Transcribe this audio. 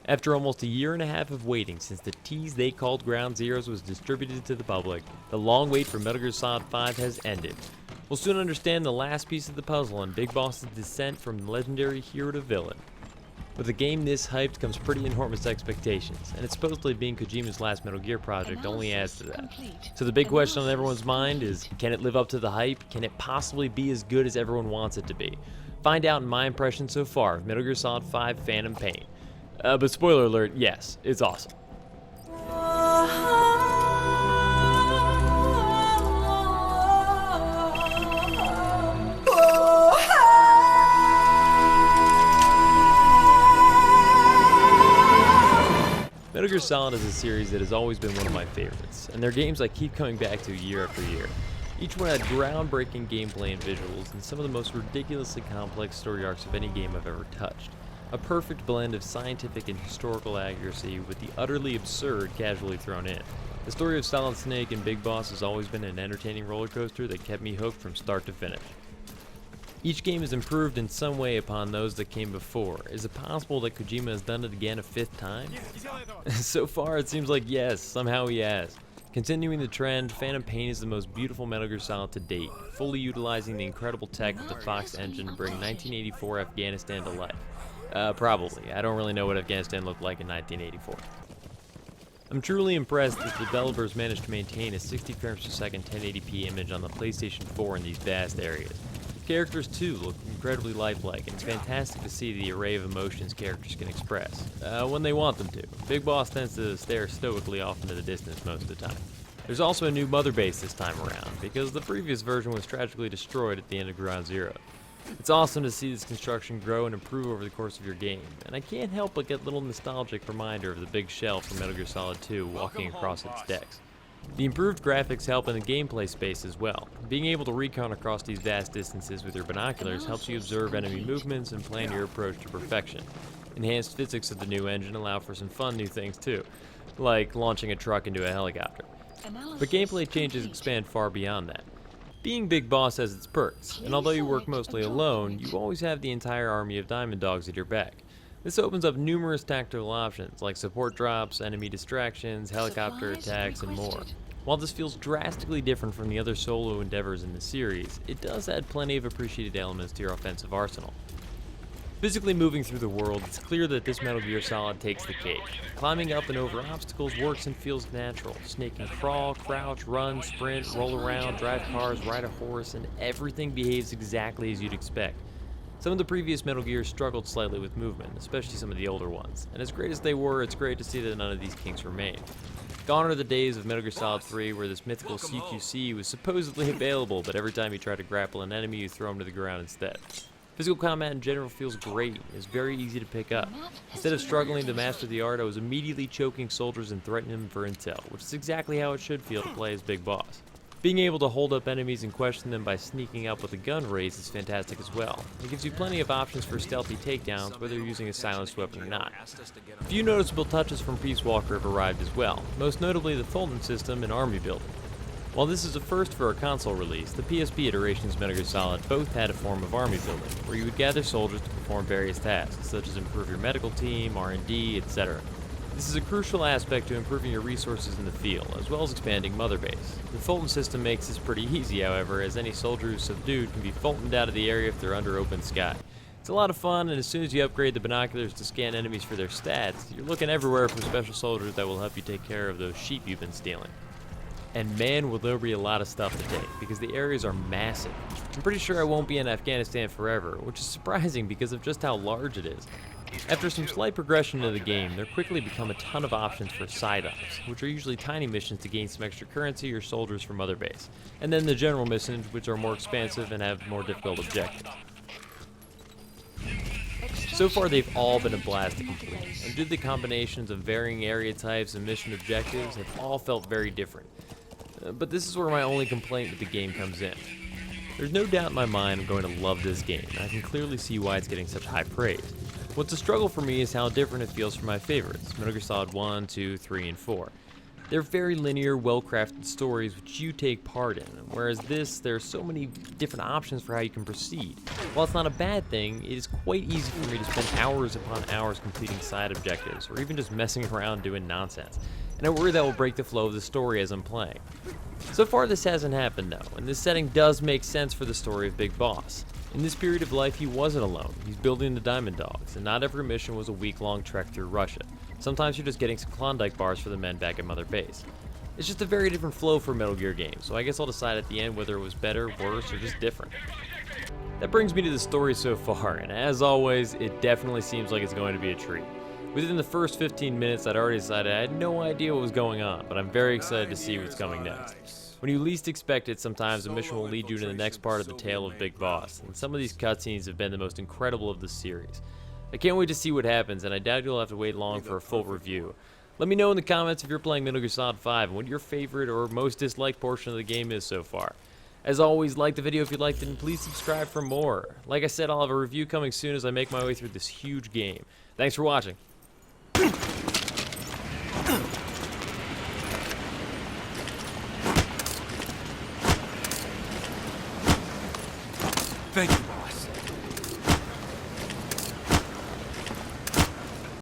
After almost a year and a half of waiting since the tease they called Ground Zeroes was distributed to the public, the long wait for Metal Gear Solid 5 has ended. We'll soon understand the last piece of the puzzle and Big Boss's descent from legendary hero to villain. With a game this hyped comes pretty enormous expectations, and it's supposedly being Kojima's last Metal Gear project only adds to that. So the big question on everyone's mind is, can it live up to the hype? Can it possibly be as good as everyone wants it to be? Find out in my impression so far of Metal Gear Solid 5 Phantom Pain. But spoiler alert, yes, it's awesome. Metal Gear Solid is a series that has always been one of my favorites, and they're games I keep coming back to year after year. Each one had groundbreaking gameplay and visuals, and some of the most ridiculously complex story arcs of any game I've ever touched. A perfect blend of scientific and historical accuracy with the utterly absurd casually thrown in. The story of Solid Snake and Big Boss has always been an entertaining roller coaster that kept me hooked from start to finish. Each game is improved in some way upon those that came before. Is it possible that Kojima has done it again a fifth time? So far it seems like yes, somehow he has. Continuing the trend, Phantom Pain is the most beautiful Metal Gear Solid to date, fully utilizing the incredible tech of the Fox engine to bring 1984 Afghanistan to life. Probably. I don't really know what Afghanistan looked like in 1984. I'm truly impressed that the developers managed to maintain a 60 frames per second 1080p image on the PlayStation 4 in these vast areas. Characters too look incredibly lifelike, and it's fantastic to see the array of emotions characters can express, when they want them to. Big Boss tends to stare stoically off into the distance most of the time. There's also a new mother base this time around, because the previous version was tragically destroyed at the end of Ground Zero. It's awesome to see this construction grow and improve over the course of your game, and I can't help but get a little nostalgic reminder of the big shell from Metal Gear Solid 2 walking across its decks. The improved graphics help in the gameplay space as well. Being able to recon across these vast distances with your binoculars helps you observe enemy movements and plan your approach to perfection. Enhanced physics of the new engine allow for some fun new things too, like launching a truck into a helicopter. But gameplay changes expand far beyond that. Being Big Boss has its perks, and although you work mostly alone, you always have the entire army of Diamond Dogs at your back. This opens up numerous tactical options, like support drops, enemy distractions, helicopter attacks, and more. While this feels drastically different from the other solo endeavors in the series, it does add plenty of appreciated elements to your offensive arsenal. Physically moving through the world, it's clear that this Metal Gear Solid takes the cake. Climbing up and over obstacles works and feels natural. Snake can crawl, crouch, run, sprint, roll around, drive cars, ride a horse, and everything behaves exactly as you'd expect. Some of the previous Metal Gears struggled slightly with movement, especially some of the older ones, and as great as they were, it's great to see that none of these kinks remain. Gone are the days of Metal Gear Solid 3 where this mythical CQC was supposedly available, but every time you try to grapple an enemy, you throw him to the ground instead. Physical combat in general feels great and is very easy to pick up. Instead of struggling to master the art, I was immediately choking soldiers and threatening them for intel, which is exactly how it should feel to play as Big Boss. Being able to hold up enemies and question them by sneaking up with a gun raise is fantastic as well. It gives you plenty of options for stealthy takedowns, whether you're using a silenced weapon or not. A few noticeable touches from Peace Walker have arrived as well, most notably the Fulton system and army building. While this is a first for a console release, the PSP iterations of Metal Gear Solid both had a form of army building, where you would gather soldiers to perform various tasks, such as improve your medical team, R&D, etc. This is a crucial aspect to improving your resources in the field, as well as expanding Mother Base. The Fulton system makes this pretty easy, however, as any soldier who's subdued can be Fultoned out of the area if they're under open sky. It's a lot of fun, and as soon as you upgrade the binoculars to scan enemies for their stats, you're looking everywhere for special soldiers that will help you take care of those sheep you've been stealing. And man, will there be a lot of stuff to take, because the areas are massive. I'm pretty sure I won't be in Afghanistan forever, which is surprising because of just how large it is. After some slight progression into the game, there quickly become a ton of options for side ops, which are usually tiny missions to gain some extra currency or soldiers from Mother Base, and then the general missions, which are more expansive and have more difficult objectives. So far they've all been a blast to complete, and due to the combinations of varying area types and mission objectives have all felt very different. But this is where my only complaint with the game comes in. There's no doubt in my mind I'm going to love this game, and I can clearly see why it's getting such high praise. What's a struggle for me is how different it feels from my favorites, Metal Gear Solid 1, 2, 3, and 4. They're very linear, well-crafted stories which you take part in, whereas this, there are so many different options for how you can proceed. While it's not a bad thing, it is quite easy for me to spend hours upon hours completing side objectives, or even just messing around doing nonsense, and I worry that will break the flow of the story as I'm playing. So far this hasn't happened though, and this setting does make sense for the story of Big Boss. In this period of life he wasn't alone, he's building the Diamond Dogs, and not every mission was a week-long trek through Russia. Sometimes you're just getting some Klondike bars for the men back at Mother Base. It's just a very different flow for Metal Gear games, so I guess I'll decide at the end whether it was better, worse, or just different. That brings me to the story so far, and as always, it definitely seems like it's going to be a treat. Within the first 15 minutes, I'd already decided I had no idea what was going on, but I'm very excited to see what's coming next. When you least expect it, sometimes a mission will lead you to the next part of the tale of Big Boss, and some of these cutscenes have been the most incredible of the series. I can't wait to see what happens, and I doubt you'll have to wait long for a full review. Let me know in the comments if you're playing Metal Gear Solid 5 and what your favorite or most disliked portion of the game is so far. As always, like the video if you liked it, and please subscribe for more. Like I said, I'll have a review coming soon as I make my way through this huge game. Thanks for watching. Thank you, boss.